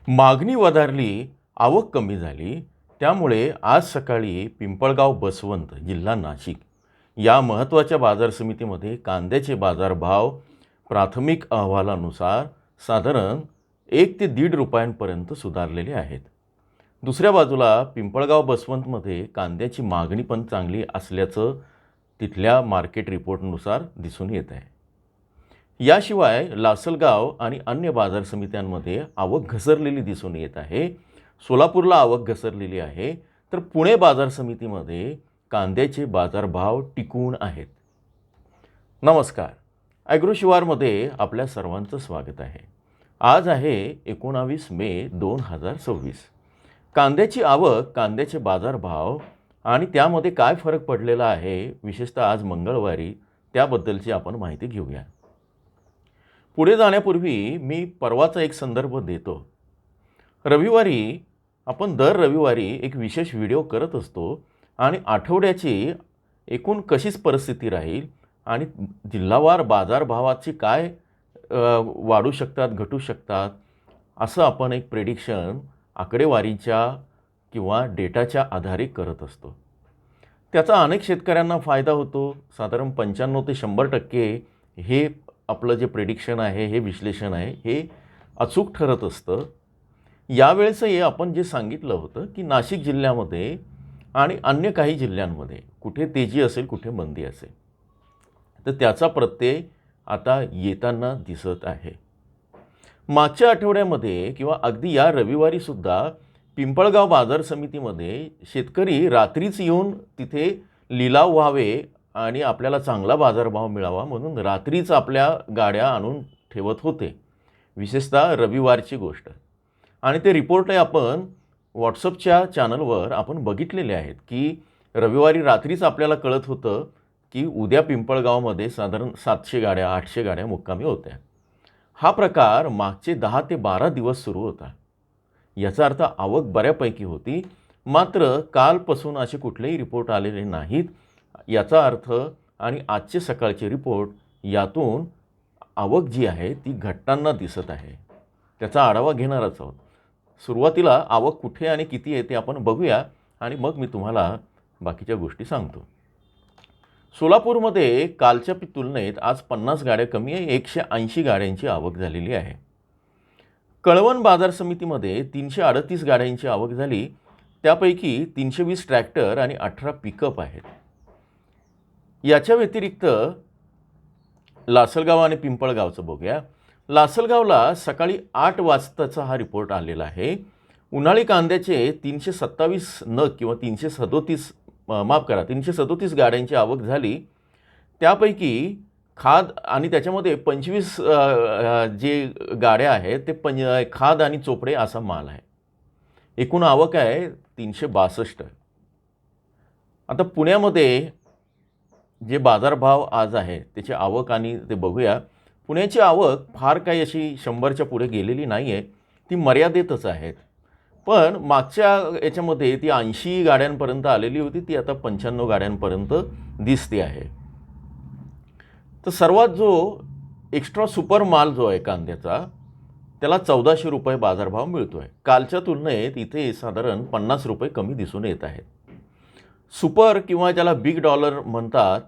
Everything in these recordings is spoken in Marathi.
मागणी वधारली, आवक कमी झाली. त्यामुळे आज सकाळी पिंपळगाव बसवंत, जिल्हा नाशिक या महत्त्वाच्या बाजार समितीमध्ये कांद्याचे बाजारभाव प्राथमिक अहवालानुसार साधारण 1 ते दीड रुपयांपर्यंत सुधारलेले आहेत. दुसऱ्या बाजूला पिंपळगाव बसवंतमध्ये कांद्याची मागणी पण चांगली असल्याचं तिथल्या मार्केट रिपोर्टनुसार दिसून येत आहे. याशिवाय लासलगाव आणि अन्य बाजार समित्यांमध्ये आवक घसरलेली दिसून येत आहे. सोलापूरला आवक घसरलेली आहे, तर पुणे बाजार समितीमध्ये कांद्याचे बाजारभाव टिकून आहेत. नमस्कार, ॲग्रोशिवारमध्ये आपल्या सर्वांचं स्वागत आहे. आज आहे 19 मे 2026. कांद्याची आवक, कांद्याचे बाजारभाव आणि त्यामध्ये काय फरक पडलेला आहे, विशेषतः आज मंगळवारी, त्याबद्दलची आपण माहिती घेऊया. पुढे जाण्यापूर्वी मी परवाचा एक संदर्भ देतो. रविवारी आपण दर रविवारी एक विशेष व्हिडिओ करत असतो आणि आठवड्याची एकूण कशीच परिस्थिती राहील आणि जिल्हावार बाजारभावाची काय वाढू शकतात, घटू शकतात, असं आपण एक प्रेडिक्शन आकडेवारीच्या किंवा डेटाच्या आधारे करत असतो. त्याचा अनेक शेतकऱ्यांना फायदा होतो. साधारण 95 ते 100% हे आपलं जे प्रेडिक्शन आहे, हे विश्लेषण आहे, हे अचूक ठरत असतं. यावेळेसही आपण जे सांगितलं होतं की नाशिक जिल्ह्यामध्ये आणि अन्य काही जिल्ह्यांमध्ये कुठे तेजी असेल, कुठे मंदी असेल, तर त्याचा प्रत्यय आता येताना दिसत आहे. मागच्या आठवड्यामध्ये किंवा अगदी या रविवारीसुद्धा पिंपळगाव बाजार समितीमध्ये शेतकरी रात्रीच येऊन तिथे लिलाव व्हावे आणि आपल्याला चांगला बाजारभाव मिळावा म्हणून रात्रीच आपल्या गाड्या आणून ठेवत होते. विशेषतः रविवारची गोष्ट. आणि ते रिपोर्टही आपण व्हॉट्सअपच्या चॅनलवर आपण बघितलेले आहेत की रविवारी रात्रीच आपल्याला कळत होतं की उद्या पिंपळगावमध्ये साधारण 700 गाड्या, 800 गाड्या मुक्कामी होत्या. हा प्रकार मागचे 10 ते 12 दिवस सुरू होता. याचा अर्थ आवक बऱ्यापैकी होती. मात्र कालपासून असे कुठलेही रिपोर्ट आलेले नाहीत. याचा अर्थ आणि आजचे सकाळचे रिपोर्ट यातून आवक जी आहे ती घटताना दिसत आहे. त्याचा आढावा घेणारच आहोत. सुरुवातीला आवक कुठे आणि किती आहे ते आपण बघूया आणि मग मी तुम्हाला बाकीच्या गोष्टी सांगतो. सोलापूरमध्ये कालच्या तुलनेत आज 50 गाड्या कमी आहे. 180 गाड्यांची आवक झालेली आहे. कळवण बाजार समितीमध्ये 338 गाड्यांची आवक झाली. त्यापैकी 320 ट्रॅक्टर आणि 18 पिकअप आहेत. याच्या व्यतिरिक्त लासलगाव आणि पिंपळगावचं बघूया. लासलगावला सकाळी 8 वाजताचा हा रिपोर्ट आलेला आहे. उन्हाळी कांद्याचे 327 नग किंवा 337 गाड्यांची आवक झाली. त्यापैकी खाद आणि त्याच्यामध्ये 25 जे गाड्या आहेत ते खाद आणि चोपडे असा माल आहे. एकूण आवक आहे 362. आता पुण्यामध्ये जे बाजारभाव आज आहे त्याची आवक आणि ते बघूया. पुण्याची आवक फार काही अशी 100च्या पुढे गेलेली नाही आहे. ती मर्यादेतच आहेत. पण मागच्या याच्यामध्ये ती 80 गाड्यांपर्यंत आलेली होती. ती आता 95 गाड्यांपर्यंत दिसते आहे. तर सर्वात जो एक्स्ट्रा सुपर माल जो आहे कांद्याचा, त्याला 1400 रुपये बाजारभाव मिळतो आहे. कालच्या तुलनेत इथे साधारण 50 रुपये कमी दिसून येत आहेत. सुपर किंवा ज्याला बिग डॉलर म्हणतात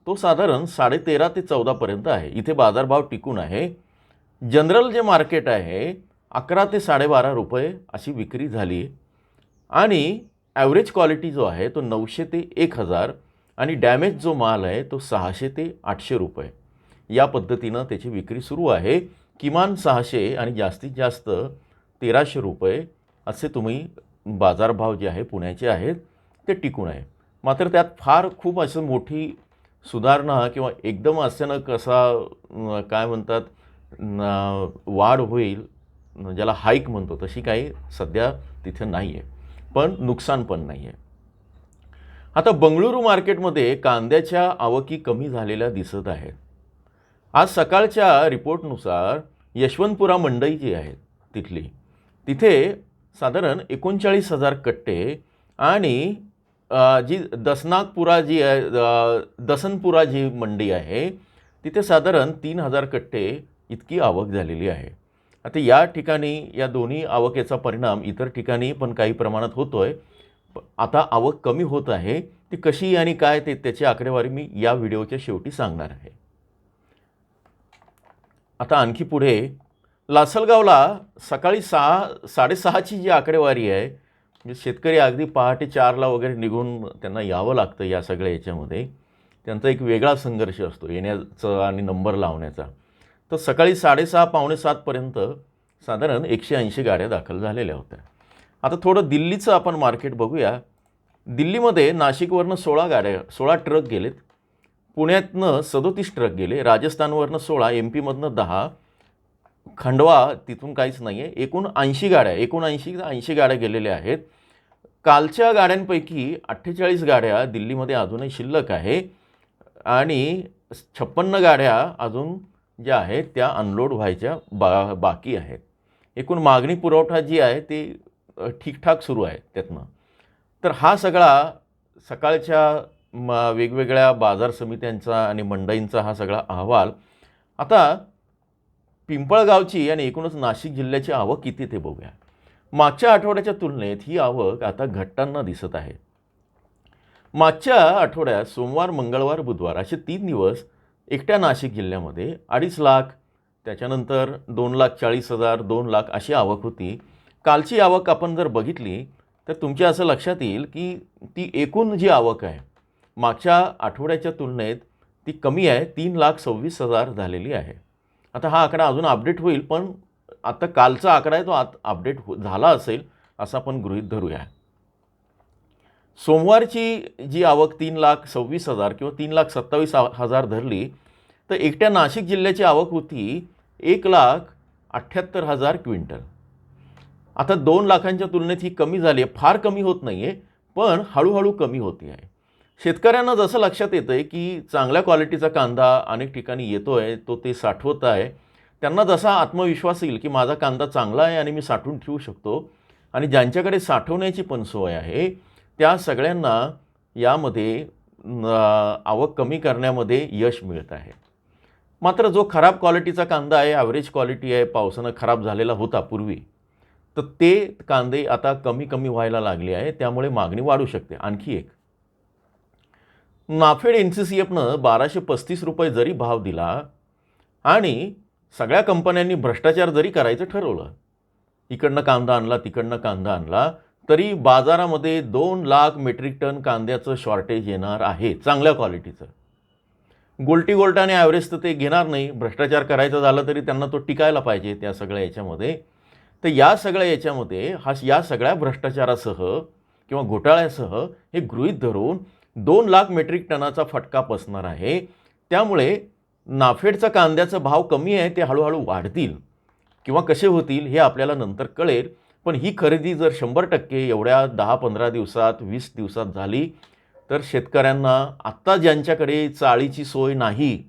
तो साधारण 13.5 ते 14पर्यंत आहे. इथे बाजारभाव टिकून आहे. जनरल जे मार्केट आहे 11 ते 12.5 रुपये अशी विक्री झाली आणि ॲव्हरेज क्वालिटी जो आहे तो 900 ते 1000 आणि डॅमेज जो माल आहे तो 600 ते 800 रुपये या पद्धतीनं त्याची विक्री सुरू आहे. किमान 600 आणि जास्तीत जास्त 1300 रुपये असे तुम्ही बाजारभाव जे आहे पुण्याचे आहेत ते टिकून आहे. मात्र त्यात फार खूप असं मोठी सुधारणा किंवा एकदम अचानक कसा काय म्हणतात वाढ होईल, ज्याला हाईक म्हणतो, तशी काही सध्या तिथे नाही आहे. पण नुकसान पण नाही आहे. आता बंगळुरू मार्केटमध्ये कांद्याच्या आवकी कमी झालेल्या दिसत आहेत. आज सकाळच्या रिपोर्टनुसार यशवंतपुरा मंडई जी आहे तिथे साधारण 39,000 कट्टे आणि जी दसनपुरा जी मंडी आहे तिथे साधारण 3,000 कट्टे इतकी आवक झालेली आहे. आता या ठिकाणी या दोन्ही आवकेचा परिणाम इतर ठिकाणी पण काही प्रमाणात होतो आहे. आता आवक कमी होत आहे, ती कशी आणि काय ते त्याची आकडेवारी मी या व्हिडिओच्या शेवटी सांगणार आहे. आता आणखी पुढे लासलगावला सकाळी 6:30ची जी आकडेवारी आहे, म्हणजे शेतकरी अगदी पहाटे 4ला वगैरे निघून त्यांना यावं लागतं या सगळ्या याच्यामध्ये. त्यांचा एक वेगळा संघर्ष असतो येण्याचा आणि नंबर लावण्याचा. तर सकाळी 6:30 पावणे 7पर्यंत साधारण 180 गाड्या दाखल झालेल्या होत्या. आता थोडं दिल्लीचं आपण मार्केट बघूया. दिल्लीमध्ये नाशिकवरनं 16 ट्रक गेलेत, पुण्यातनं 37 ट्रक गेले, राजस्थानवरनं 16, MP मधनं 10, खंडवा तिथून काहीच नाही आहे. एकूण 80 गाड्या गेलेल्या आहेत. कालच्या गाड्यांपैकी 48 गाड्या दिल्लीमध्ये अजूनही शिल्लक आहे आणि 56 गाड्या अजून ज्या आहेत त्या अनलोड व्हायच्या बाकी आहेत. एकूण मागणी पुरवठा जी आहे ती ठीकठाक सुरू आहे त्यातनं. तर हा सगळा सकाळच्या वेगवेगळ्या बाजार समित्यांचा आणि मंडईंचा हा सगळा अहवाल. आता पिंपळगावची आणि एकूणच नाशिक जिल्ह्याची आवक किती ते बघूया. मागच्या आठवड्याच्या तुलनेत ही आवक आता घटताना दिसत आहे. मागच्या आठवड्यात सोमवार, मंगळवार, बुधवार असे 3 दिवस एकट्या नाशिक जिल्ह्यामध्ये 2.5 लाख, त्याच्यानंतर 2,40,000, 2 लाख अशी आवक होती. कालची आवक आपण जर बघितली तर तुमच्या असं लक्षात येईल की ती एकूण जी आवक आहे मागच्या आठवड्याच्या तुलनेत ती कमी आहे, 3,26,000 झालेली आहे. आता हा आकडा अजून अपडेट होईल, पण आता कालचा आकडा आहे तो अपडेट झाला असेल असं आपण गृहीत धरूया. सोमवारची जी आवक 3,26,000 किंवा 3,27,000 धरली तर एकट्या नाशिक जिल्ह्याची आवक होती 1,78,000 क्विंटल. आता 2 लाखांच्या तुलनेत ही कमी झाली आहे, फार कमी होत नाही आहे, पण हळूहळू कमी होती आहे. शेतकऱ्यांना जसं लक्षात येतं आहे की चांगल्या क्वालिटीचा कांदा अनेक ठिकाणी येतो आहे, तो ते साठवत आहे, त्यांना जसा आत्मविश्वास येईल की माझा कांदा चांगला आहे आणि मी साठवून ठेवू शकतो, आणि ज्यांच्याकडे साठवण्याची पण सोय आहे त्या सगळ्यांना यामध्ये आवक कमी करण्यामध्ये यश मिळत आहे. मात्र जो खराब क्वालिटीचा कांदा आहे, ॲव्हरेज क्वालिटी आहे, पावसानं खराब झालेला होता पूर्वी, तर ते कांदे आता कमी व्हायला लागले आहे, त्यामुळे मागणी वाढू शकते. आणखी एक, नाफेड NCCFनं 1235 रुपये जरी भाव दिला आणि सगळ्या कंपन्यांनी भ्रष्टाचार जरी करायचं ठरवलं, इकडनं कांदा आणला तिकडनं कांदा आणला, तरी बाजारामध्ये 2 लाख मेट्रिक टन कांद्याचं शॉर्टेज येणार आहे चांगल्या क्वालिटीचं. गोल्टाने ॲव्हरेज तर ते घेणार नाही, भ्रष्टाचार करायचा झाला तरी त्यांना तो टिकायला पाहिजे त्या सगळ्या याच्यामध्ये. तर या सगळ्या याच्यामध्ये या सगळ्या भ्रष्टाचारासह किंवा घोटाळ्यासह हे गृहीत धरून 2 लाख मेट्रिक टनाचा फटका बसणार आहे. त्यामुळे नाफेडचा कांद्याचा भाव कमी आहे ते हळूहळू वाढतील किंवा कसे होतील हे आपल्याला नंतर कळेल. पण ही खरेदी जर 100% एवढ्या 10-15 दिवसात, 20 दिवसात झाली तर शेतकऱ्यांना, आत्ता ज्यांच्याकडे चाळीची सोय नाही,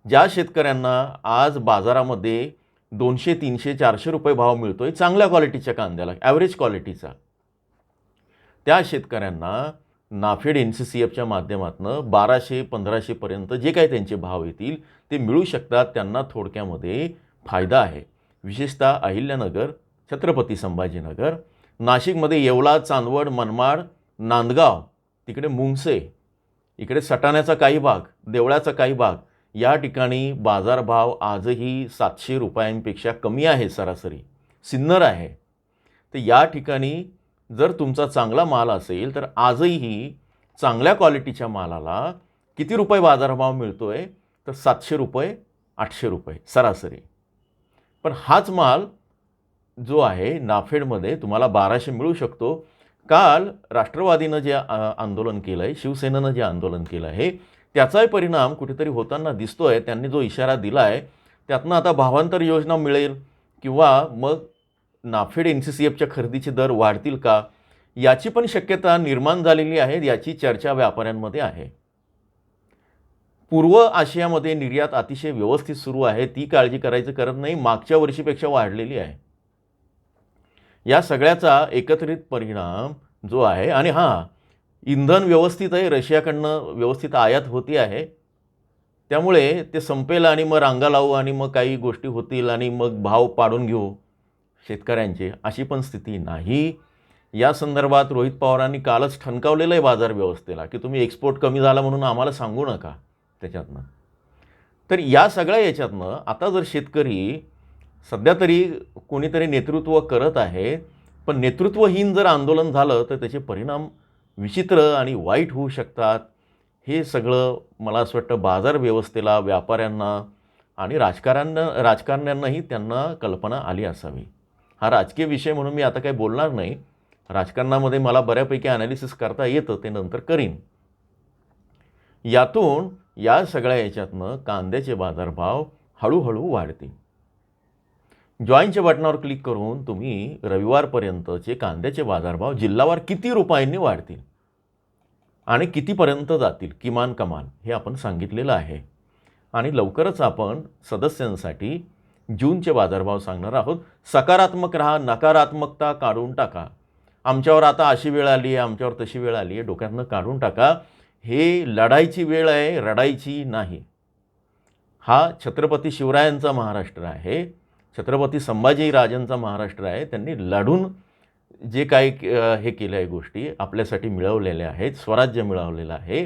ज्या शेतकऱ्यांना आज बाजारामध्ये 200, 300, 400 रुपये भाव मिळतो आहे चांगल्या क्वालिटीच्या कांद्याला, ॲव्हरेज क्वालिटीचा, त्या शेतकऱ्यांना नाफेड NCCFच्या माध्यमातून 1200-1500पर्यंत जे काही त्यांचे भाव येतील ते मिळू शकतात. त्यांना थोडक्यामध्ये फायदा आहे. विशेषतः अहिल्यानगर, छत्रपती संभाजीनगर, नाशिकमध्ये येवला, चांदवड, मनमाड, नांदगाव, तिकडे मुंगसे, इकडे सटाण्याचा काही भाग, देवळाचा काही भाग, या ठिकाणी बाजारभाव आजही 700 रुपयांपेक्षा कमी आहे सरासरी, सिन्नर आहे. तर या ठिकाणी जर तुमचा चांगला माल असेल तर आजही चांगल्या क्वालिटीच्या मालाला किती रुपये बाजारभाव मिळतो आहे तर 700 रुपये, 800 रुपये सरासरी. पण हाच माल जो आहे नाफेडमध्ये तुम्हाला 1200 मिळू शकतो. काल राष्ट्रवादीनं जे आंदोलन केलं आहे, शिवसेनेनं जे आंदोलन केलं आहे त्याचाही परिणाम कुठेतरी होताना दिसतो आहे. त्यांनी जो इशारा दिला आहे त्यातनं आता भावांतर योजना मिळेल किंवा मग नाफेड NCCFच्या खरेदीचे दर वाढतील का, याची पण शक्यता निर्माण झालेली आहे. याची चर्चा व्यापाऱ्यांमध्ये आहे. पूर्व आशियामध्ये निर्यात अतिशय व्यवस्थित सुरू आहे, ती काळजी करायचं करत नाही, मागच्या वर्षीपेक्षा वाढलेली आहे. या सगळ्याचा एकत्रित परिणाम जो आहे, आणि इंधन व्यवस्थित आहे, रशियाकडनं व्यवस्थित आयात होती आहे. त्यामुळे ते संपेल आणि मग रांगा लावू आणि मग काही गोष्टी होतील आणि मग भाव पाडून घेऊ शेतकऱ्यांचे, अशी पण स्थिती नाही. या संदर्भात रोहित पवारांनी कालच ठणकावलेलं आहे बाजार व्यवस्थेला, की तुम्ही एक्सपोर्ट कमी झाला म्हणून आम्हाला सांगू नका त्याच्यातनं. तर या सगळ्या याच्यातनं आता जर शेतकरी सध्या तरी कोणीतरी नेतृत्व करत आहे, पण नेतृत्वहीन जर आंदोलन झालं तर त्याचे परिणाम विचित्र आणि वाईट होऊ शकतात. हे सगळं मला असं वाटतं बाजार व्यवस्थेला, व्यापाऱ्यांना आणि राजकारण्यांनाही त्यांना कल्पना आली असावी. हा राजकीय विषय म्हणून मी आता काही बोलणार नाही. राजकारणामध्ये मला बऱ्यापैकी ॲनालिसिस करता येतं, ते नंतर करीन. यातून या सगळ्या याच्यातनं कांद्याचे बाजारभाव हळूहळू वाढतील. जॉईनच्या बटनावर क्लिक करून तुम्ही रविवारपर्यंतचे कांद्याचे बाजारभाव जिल्हावार किती रुपयांनी वाढतील आणि कितीपर्यंत जातील किमान कमाल हे आपण सांगितलेलं आहे. आणि लवकरच आपण सदस्यांसाठी जूनचे बाजारभाव सांगणार आहोत. सकारात्मक राहा, नकारात्मकता काढून टाका. आमच्यावर आता अशी वेळ आली आहे, आमच्यावर तशी वेळ आली आहे, डोक्यातनं काढून टाका. हे लढायची वेळ आहे, रडायची नाही. हा छत्रपती शिवरायांचा महाराष्ट्र आहे, छत्रपती संभाजीराजांचा महाराष्ट्र आहे. त्यांनी लढून जे काही हे केलं आहे, गोष्टी आपल्यासाठी मिळवलेल्या आहेत, स्वराज्य मिळवलेलं आहे.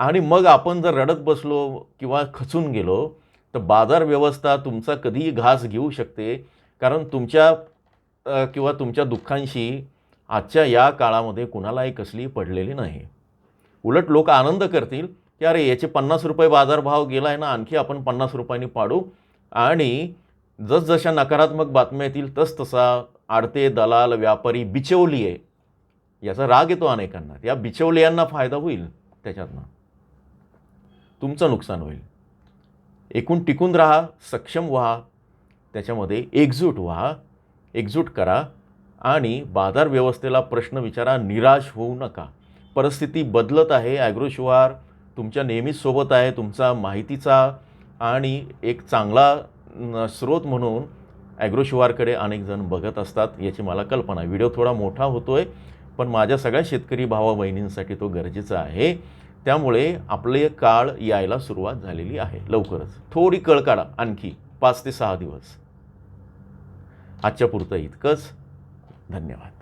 आणि मग आपण जर रडत बसलो किंवा खचून गेलो तर बाजार व्यवस्था तुमचा कधीही घास घेऊ शकते. कारण तुमच्या किंवा तुमच्या दुःखांशी आजच्या या काळामध्ये कुणालाही कसली पडलेली नाही. उलट लोक आनंद करतील की अरे याचे 50 रुपये बाजारभाव गेला आहे ना, आणखी आपण 50 रुपयांनी पाडू. आणि जसजशा नकारात्मक बातम्या येतील तसतसा आडते, दलाल, व्यापारी बिचवली आहे याचा राग येतो अनेकांना. या बिचवलियांना फायदा होईल, त्याच्यातनं तुमचं नुकसान होईल. एकूण टिकून राहा, सक्षम व्हा, त्याच्यामध्ये एकजूट व्हा, एकजूट करा आणि बाजार व्यवस्थेला प्रश्न विचारा. निराश होऊ नका. परिस्थिती बदलत आहे. ॲग्रोशिवार तुमच्या नेहमीच सोबत आहे. तुमचा माहितीचा आणि एक चांगला स्रोत म्हणून ॲग्रोशिवारकडे अनेक जण बघत असतात, याची मला कल्पना आहे. व्हिडिओ थोडा मोठा होतो आहे, पण माझ्या सगळ्या शेतकरी भावा बहिणींसाठी तो गरजेचा आहे. त्यामुळे आपले काळ यायला सुरुवात झालेली आहे. लवकरच थोडी कळ काढा, आणखी 5 ते 6 दिवस. आजच्या पुरतं इतकंच. धन्यवाद.